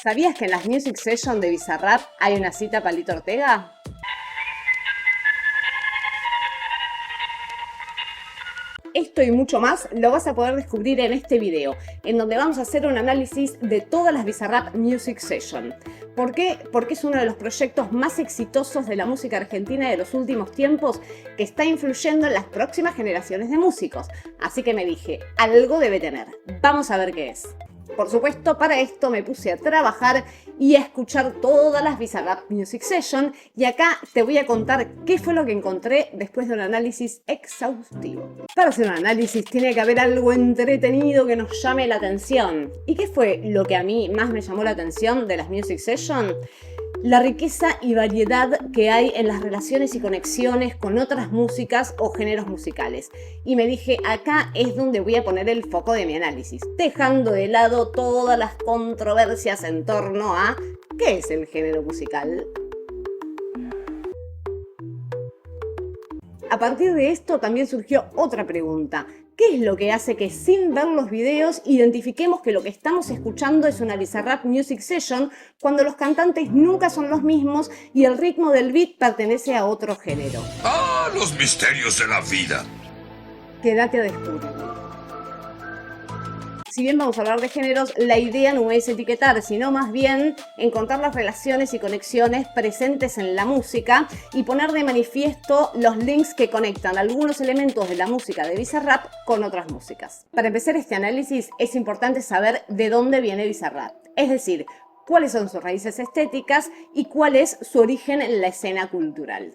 ¿Sabías que en las Music Sessions de Bizarrap hay una cita Palito Ortega? Esto y mucho más lo vas a poder descubrir en este video, en donde vamos a hacer un análisis de todas las Bizarrap Music Sessions. ¿Por qué? Porque es uno de los proyectos más exitosos de la música argentina de los últimos tiempos, que está influyendo en las próximas generaciones de músicos. Así que me dije, algo debe tener. Vamos a ver qué es. Por supuesto, para esto me puse a trabajar y a escuchar todas las Bizarrap Music Sessions, y acá te voy a contar qué fue lo que encontré después de un análisis exhaustivo. Para hacer un análisis tiene que haber algo entretenido que nos llame la atención. ¿Y qué fue lo que a mí más me llamó la atención de las Music Sessions? La riqueza y variedad que hay en las relaciones y conexiones con otras músicas o géneros musicales. Y me dije, acá es donde voy a poner el foco de mi análisis, dejando de lado todas las controversias en torno a ¿qué es el género musical? A partir de esto también surgió otra pregunta. ¿Qué es lo que hace que sin ver los videos identifiquemos que lo que estamos escuchando es una Bizarrap Music Session cuando los cantantes nunca son los mismos y el ritmo del beat pertenece a otro género? ¡Ah, los misterios de la vida! Quédate a descubrirlo. Si bien vamos a hablar de géneros, la idea no es etiquetar, sino más bien encontrar las relaciones y conexiones presentes en la música y poner de manifiesto los links que conectan algunos elementos de la música de Bizarrap con otras músicas. Para empezar este análisis es importante saber de dónde viene Bizarrap, es decir, cuáles son sus raíces estéticas y cuál es su origen en la escena cultural.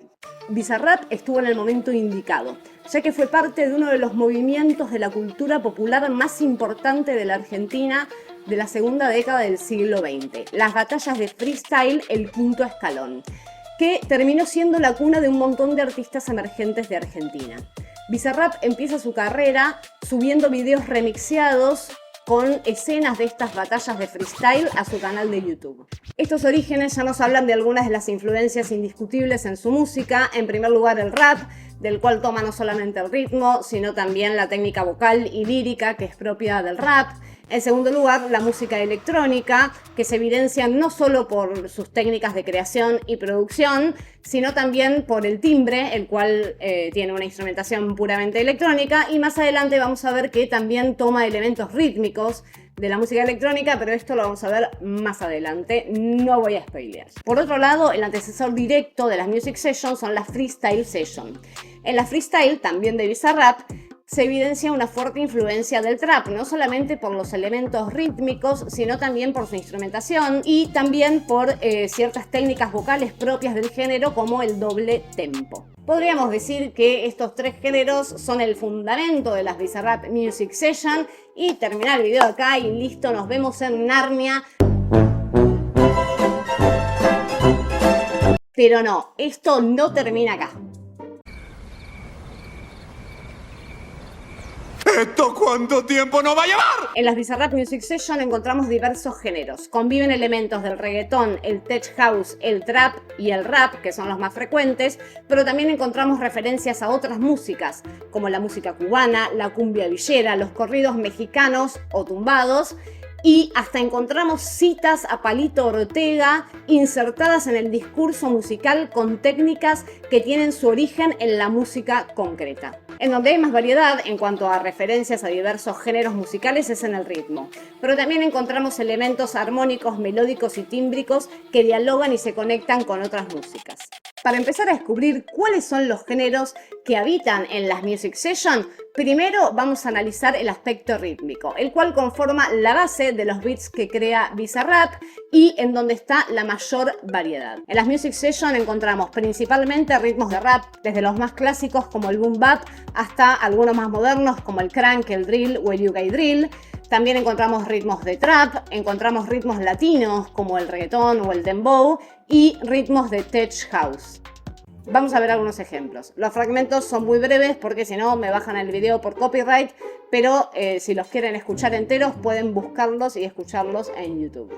Bizarrap estuvo en el momento indicado, ya que fue parte de uno de los movimientos de la cultura popular más importante de la Argentina de la segunda década del siglo XX, las batallas de freestyle El Quinto Escalón, que terminó siendo la cuna de un montón de artistas emergentes de Argentina. Bizarrap empieza su carrera subiendo videos remixeados con escenas de estas batallas de freestyle a su canal de YouTube. Estos orígenes ya nos hablan de algunas de las influencias indiscutibles en su música. En primer lugar, el rap, del cual toma no solamente el ritmo, sino también la técnica vocal y lírica que es propia del rap. En segundo lugar, la música electrónica, que se evidencia no solo por sus técnicas de creación y producción, sino también por el timbre, el cual tiene una instrumentación puramente electrónica, y más adelante vamos a ver que también toma elementos rítmicos de la música electrónica, pero esto lo vamos a ver más adelante, no voy a spoilear. Por otro lado, el antecesor directo de las Music Sessions son las Freestyle Sessions. En la freestyle, también de Bizarrap, se evidencia una fuerte influencia del trap, no solamente por los elementos rítmicos, sino también por su instrumentación y también por ciertas técnicas vocales propias del género, como el doble tempo. Podríamos decir que estos tres géneros son el fundamento de las Bizarrap Music Sessions, y terminar el video acá y listo, nos vemos en Narnia. Pero no, esto no termina acá. ¿Esto cuánto tiempo nos va a llevar? En las Bizarrap Music Sessions encontramos diversos géneros. Conviven elementos del reggaetón, el tech house, el trap y el rap, que son los más frecuentes, pero también encontramos referencias a otras músicas, como la música cubana, la cumbia villera, los corridos mexicanos o tumbados, y hasta encontramos citas a Palito Ortega insertadas en el discurso musical con técnicas que tienen su origen en la música concreta. En donde hay más variedad en cuanto a referencias a diversos géneros musicales es en el ritmo, pero también encontramos elementos armónicos, melódicos y tímbricos que dialogan y se conectan con otras músicas. Para empezar a descubrir cuáles son los géneros que habitan en las Music Sessions, primero vamos a analizar el aspecto rítmico, el cual conforma la base de los beats que crea Bizarrap y en donde está la mayor variedad. En las Music Sessions encontramos principalmente ritmos de rap, desde los más clásicos como el boom bap hasta algunos más modernos como el crunk, el drill o el UK drill. También encontramos ritmos de trap, encontramos ritmos latinos como el reggaetón o el dembow y ritmos de tech house. Vamos a ver algunos ejemplos. Los fragmentos son muy breves porque si no me bajan el video por copyright, pero si los quieren escuchar enteros pueden buscarlos y escucharlos en YouTube.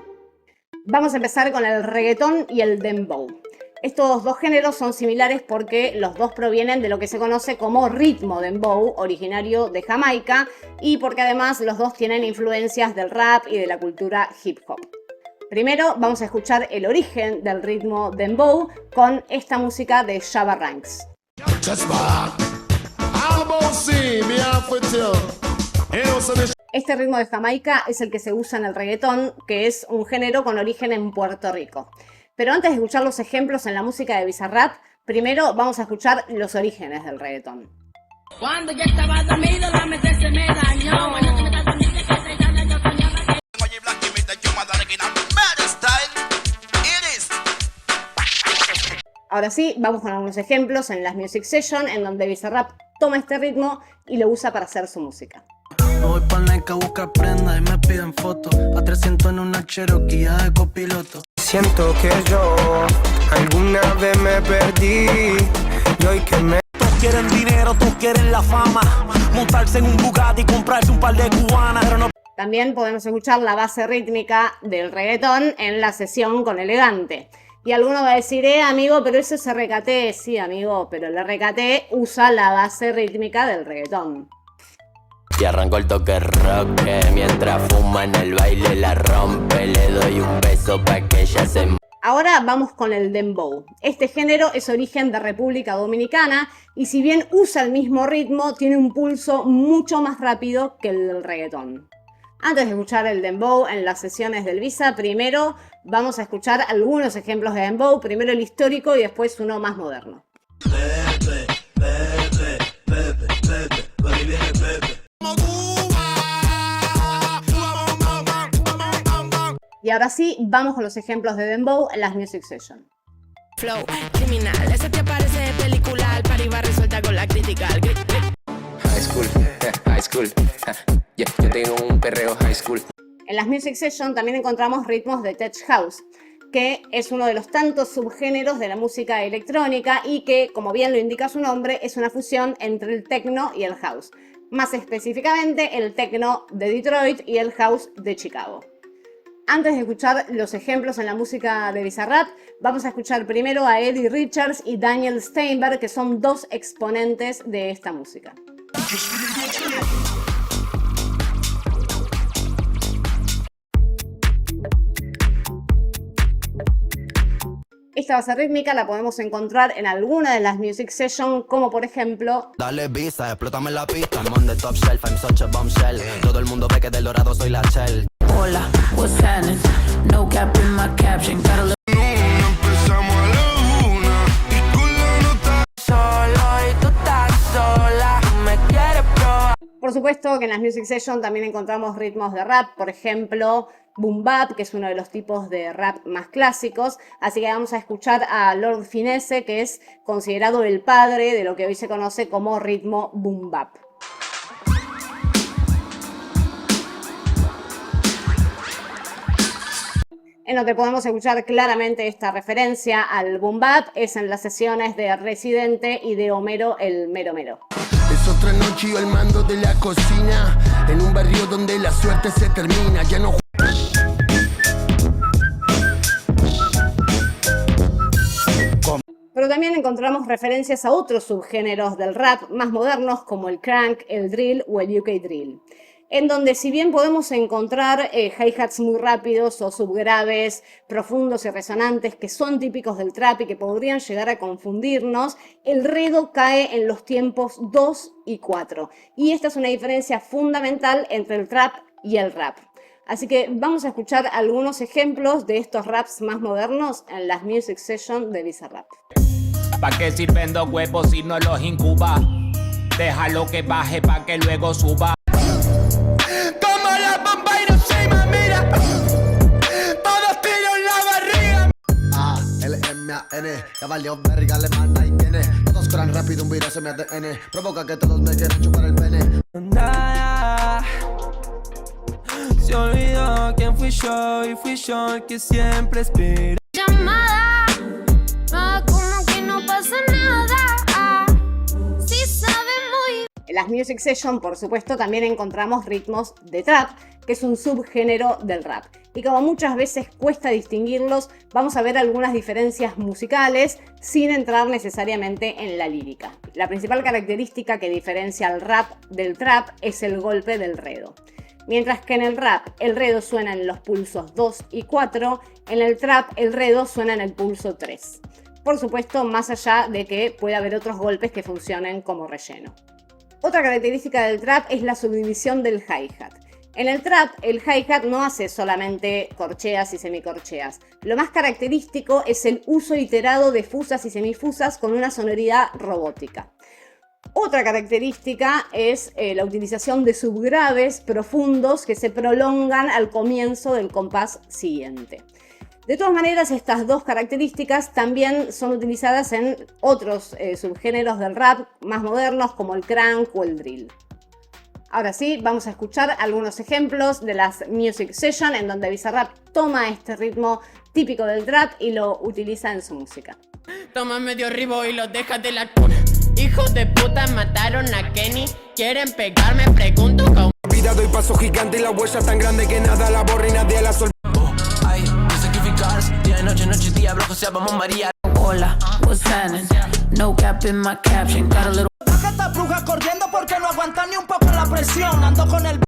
Vamos a empezar con el reggaetón y el dembow. Estos dos géneros son similares porque los dos provienen de lo que se conoce como ritmo dembow, originario de Jamaica, y porque además los dos tienen influencias del rap y de la cultura hip hop. Primero vamos a escuchar el origen del ritmo dembow con esta música de Shabba Ranks. Este ritmo de Jamaica es el que se usa en el reggaetón, que es un género con origen en Puerto Rico. Pero antes de escuchar los ejemplos en la música de Bizarrap, primero vamos a escuchar los orígenes del reggaetón. Cuando ya estaba dormido, la mente se me dañó. Ahora sí, vamos con algunos ejemplos en las Music Session, en donde Bizarrap toma este ritmo y lo usa para hacer su música. Me voy pa' Nike a buscar prenda y me piden fotos. A 300 en una Cherokee ya de copiloto. Siento que yo alguna vez me perdí. Y hoy que me... Todos quieren dinero, todos quieren la fama. Montarse en un Bugatti y comprarse un par de cubanas, pero no. También podemos escuchar la base rítmica del reggaetón en la sesión con Elegante. Y alguno va a decir, amigo, pero eso es RKT. Sí, amigo, pero el RKT usa la base rítmica del reggaetón. Y arranco el toque rock, mientras fuma en el baile la rompe. Le doy un beso pa' que ella se... Ahora vamos con el dembow. Este género es origen de República Dominicana y si bien usa el mismo ritmo, tiene un pulso mucho más rápido que el del reggaetón. Antes de escuchar el dembow en las sesiones del Visa, primero vamos a escuchar algunos ejemplos de dembow, primero el histórico y después uno más moderno. Y ahora sí, vamos con los ejemplos de dembow en las Music Session. Flow criminal, ese te parece de película, al party va resuelta con la crítica. High school, yeah, yo tengo un perreo high school. En las Music Session también encontramos ritmos de Tech House, que es uno de los tantos subgéneros de la música electrónica y que, como bien lo indica su nombre, es una fusión entre el techno y el house. Más específicamente, el techno de Detroit y el house de Chicago. Antes de escuchar los ejemplos en la música de Bizarrap, vamos a escuchar primero a Eddie Richards y Daniel Steinberg, que son dos exponentes de esta música. Esta base rítmica la podemos encontrar en alguna de las Music Session, como por ejemplo... Dale visa, explótame la pista. I'm on the top shelf, I'm such a bombshell. Todo el mundo ve que del Dorado soy la Shell. Hola, what's happening? No cap in my caption, got a little... Por supuesto que en las Music Session también encontramos ritmos de rap, por ejemplo, Boom Bap, que es uno de los tipos de rap más clásicos. Así que vamos a escuchar a Lord Finesse, que es considerado el padre de lo que hoy se conoce como ritmo Boom Bap. En lo que podemos escuchar claramente esta referencia al Boom Bap es en las sesiones de Residente y de Homero el Mero Mero. Es otra noche yo al mando de la cocina, en un barrio donde la suerte se termina, ya no... Pero también encontramos referencias a otros subgéneros del rap más modernos como el crank, el drill o el UK drill, en donde si bien podemos encontrar hi-hats muy rápidos o subgraves profundos y resonantes que son típicos del trap y que podrían llegar a confundirnos, el redo cae en los tiempos 2 y 4. Y esta es una diferencia fundamental entre el trap y el rap. Así que vamos a escuchar algunos ejemplos de estos raps más modernos en las Music Session de Bizarrap. ¿Pa' qué sirven dos huevos si no los incuba? Déjalo que baje pa' que luego suba. Toma la bomba y no se me mira. Todos tiran la barriga. A-L-M-A-N, ya valió verga, alemán, ahí tiene. Todos corran rápido, un virus en mi ADN. Provoca que todos me quieran chupar el pene. Nada. Se olvidó quién fui yo y fui yo el que siempre espera. Llamada, nada como que no pasa nada. Sí sabe muy... En las Music Session, por supuesto, también encontramos ritmos de trap, que es un subgénero del rap. Y como muchas veces cuesta distinguirlos, vamos a ver algunas diferencias musicales sin entrar necesariamente en la lírica. La principal característica que diferencia al rap del trap es el golpe del redo. Mientras que en el rap el re-do suena en los pulsos 2 y 4, en el trap el re-do suena en el pulso 3. Por supuesto, más allá de que pueda haber otros golpes que funcionen como relleno. Otra característica del trap es la subdivisión del hi-hat. En el trap, el hi-hat no hace solamente corcheas y semicorcheas. Lo más característico es el uso iterado de fusas y semifusas con una sonoridad robótica. Otra característica es la utilización de subgraves profundos que se prolongan al comienzo del compás siguiente. De todas maneras, estas dos características también son utilizadas en otros subgéneros del rap más modernos como el crunk o el drill. Ahora sí, vamos a escuchar algunos ejemplos de las Music Session en donde Bizarrap toma este ritmo típico del trap y lo utiliza en su música. Toma medio ribo y los dejas de la cuna. Hijos de puta mataron a Kenny. Quieren pegarme, pregunto cómo. Vida doy paso gigante y la huella tan grande que nada la borra y nadie la sol. Hay que sacrificarse. Día y noche, noche y día, blanco sea, vamos María. Hola, what's happening? No cap in my caption, got a little. Estas brujas corriendo porque no aguantan ni un poco la presión. Ando con el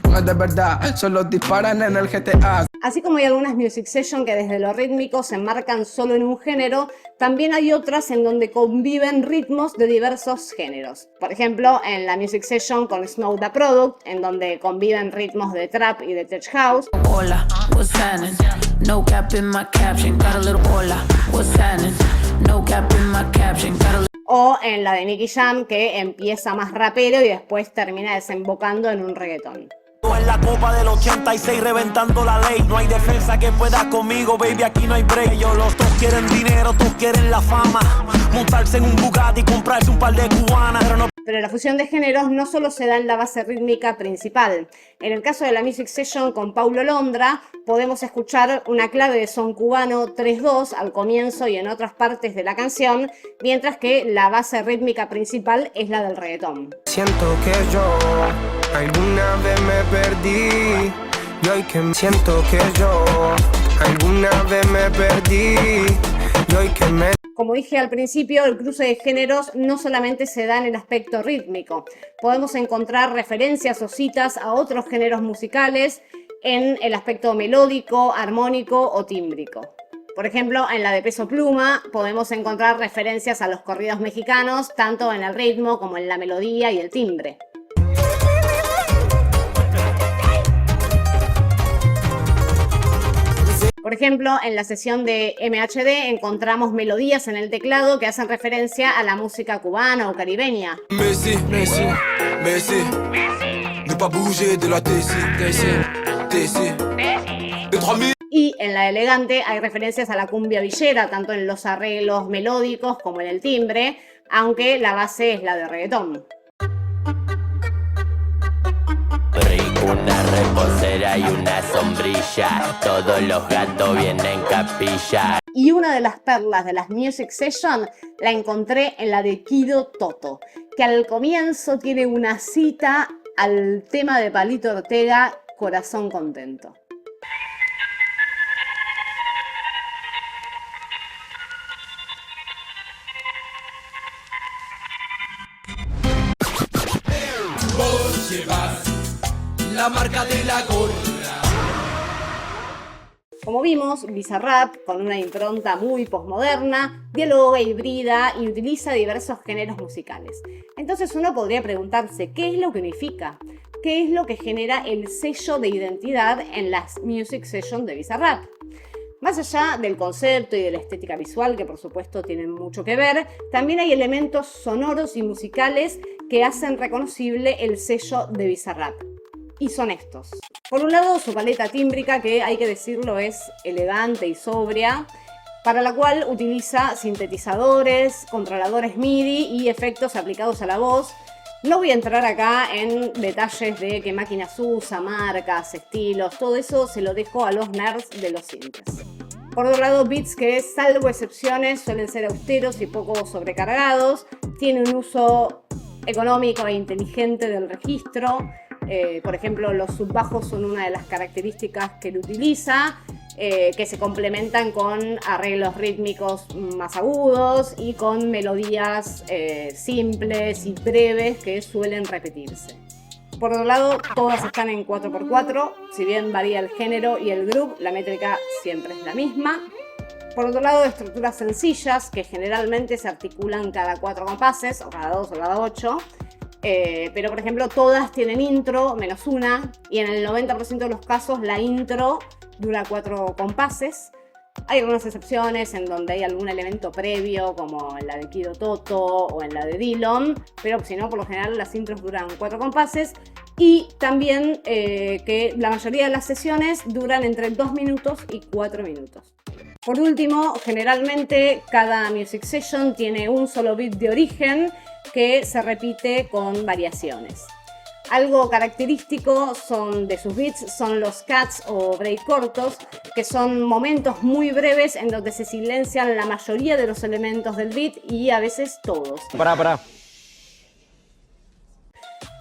No es de verdad, solo disparan en el GTA. Así como hay algunas Music Session que desde lo rítmico se enmarcan solo en un género, también hay otras en donde conviven ritmos de diversos géneros. Por ejemplo, en la Music Session con Snow Da Product, en donde conviven ritmos de trap y de tech house. Hola, what's happening? No cap in my caption, got a little. Hola, what's happening? No cap in my caption, got a little. O en la de Nicky Jam, que empieza más rapero y después termina desembocando en un reggaetón. en la copa del 86 reventando la ley. No hay defensa que pueda conmigo, baby, aquí no hay break. Ellos los dos quieren dinero, todos quieren la fama. Montarse en un Bugatti y comprarse un par de cubanas, pero no. Pero la fusión de géneros no solo se da en la base rítmica principal. En el caso de la Music Session con Paulo Londra, podemos escuchar una clave de son cubano 3-2 al comienzo y en otras partes de la canción, mientras que la base rítmica principal es la del reggaetón. Siento que yo alguna vez me perdí, y hoy que siento que yo alguna vez me perdí, y hoy que me... Como dije al principio, el cruce de géneros no solamente se da en el aspecto rítmico. Podemos encontrar referencias o citas a otros géneros musicales en el aspecto melódico, armónico o tímbrico. Por ejemplo, en la de Peso Pluma podemos encontrar referencias a los corridos mexicanos, tanto en el ritmo como en la melodía y el timbre. Por ejemplo, en la sesión de MHD encontramos melodías en el teclado que hacen referencia a la música cubana o caribeña. Messi, Messi, Messi, ne pas bouger de la TC. Y en la Elegante hay referencias a la cumbia villera, tanto en los arreglos melódicos como en el timbre, aunque la base es la de reggaetón. Una reposera y una sombrilla, todos los gatos vienen capilla. Y una de las perlas de las Music Session la encontré en la de Kido Toto, que al comienzo tiene una cita al tema de Palito Ortega, Corazón Contento. Vos llevas la marca de la gorra. Como vimos, Bizarrap, con una impronta muy posmoderna, dialoga, hibrida y utiliza diversos géneros musicales. Entonces uno podría preguntarse, ¿qué es lo que unifica? ¿Qué es lo que genera el sello de identidad en las Music Session de Bizarrap? Más allá del concepto y de la estética visual, que por supuesto tienen mucho que ver, también hay elementos sonoros y musicales que hacen reconocible el sello de Bizarrap. Y son estos. Por un lado, su paleta tímbrica, que hay que decirlo es elegante y sobria, para la cual utiliza sintetizadores, controladores MIDI y efectos aplicados a la voz. No voy a entrar acá en detalles de qué máquinas usa, marcas, estilos, todo eso se lo dejo a los nerds de los sintes. Por otro lado, beats que, salvo excepciones, suelen ser austeros y poco sobrecargados, tiene un uso económico e inteligente del registro. Por ejemplo, los subbajos son una de las características que él utiliza, que se complementan con arreglos rítmicos más agudos y con melodías simples y breves que suelen repetirse. Por otro lado, todas están en 4x4, si bien varía el género y el groove, la métrica siempre es la misma. Por otro lado, estructuras sencillas que generalmente se articulan cada 4 compases, o cada 2 o cada 8. Pero por ejemplo, todas tienen intro menos una, y en el 90% de los casos la intro dura 4 compases. Hay algunas excepciones en donde hay algún elemento previo, como en la de Kido Toto o en la de Dillon, pero si no, por lo general las intros duran 4 compases. Y también que la mayoría de las sesiones duran entre 2 minutos y 4 minutos. Por último, generalmente cada music session tiene un solo beat de origen que se repite con variaciones. Algo característico de sus beats son los cuts o break cortos, que son momentos muy breves en donde se silencian la mayoría de los elementos del beat y a veces todos. Pará.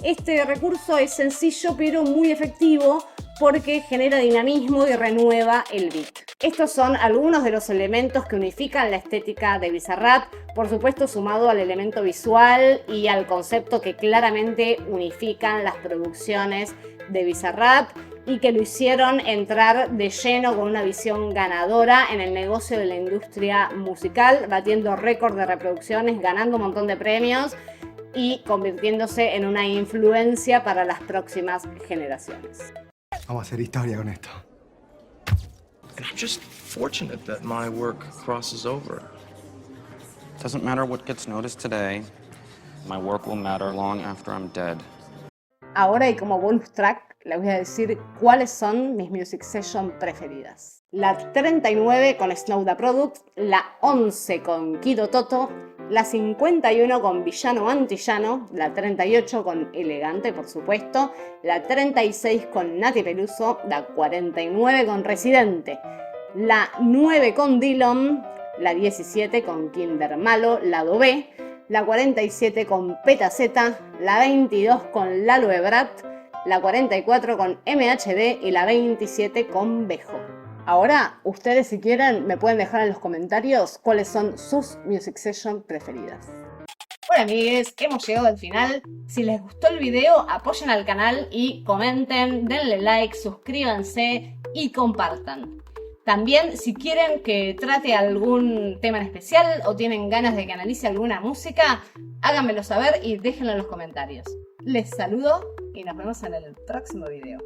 Este recurso es sencillo pero muy efectivo porque genera dinamismo y renueva el beat. Estos son algunos de los elementos que unifican la estética de Bizarrap, por supuesto sumado al elemento visual y al concepto que claramente unifican las producciones de Bizarrap y que lo hicieron entrar de lleno con una visión ganadora en el negocio de la industria musical, batiendo récord de reproducciones, ganando un montón de premios y convirtiéndose en una influencia para las próximas generaciones. Vamos a hacer historia con esto. And I'm just fortunate that my work crosses over. Doesn't matter what gets noticed today, my work will matter long after I'm dead. Ahora, y como bonus track, les voy a decir cuáles son mis music session preferidas. La 39 con Snow Da Product, la 11 con Kido Toto, la 51 con Villano Antillano, la 38 con Elegante, por supuesto, la 36 con Nati Peluso, la 49 con Residente, la 9 con Dillon, la 17 con Kinder Malo, lado B, la 47 con Petaceta, la 22 con Lalo Ebrat, la 44 con MHD y la 27 con Bejo. Ahora, ustedes si quieren me pueden dejar en los comentarios cuáles son sus music session preferidas. Bueno amigues, hemos llegado al final. Si les gustó el video, apoyen al canal y comenten, denle like, suscríbanse y compartan. También, si quieren que trate algún tema en especial o tienen ganas de que analice alguna música, háganmelo saber y déjenlo en los comentarios. Les saludo y nos vemos en el próximo video.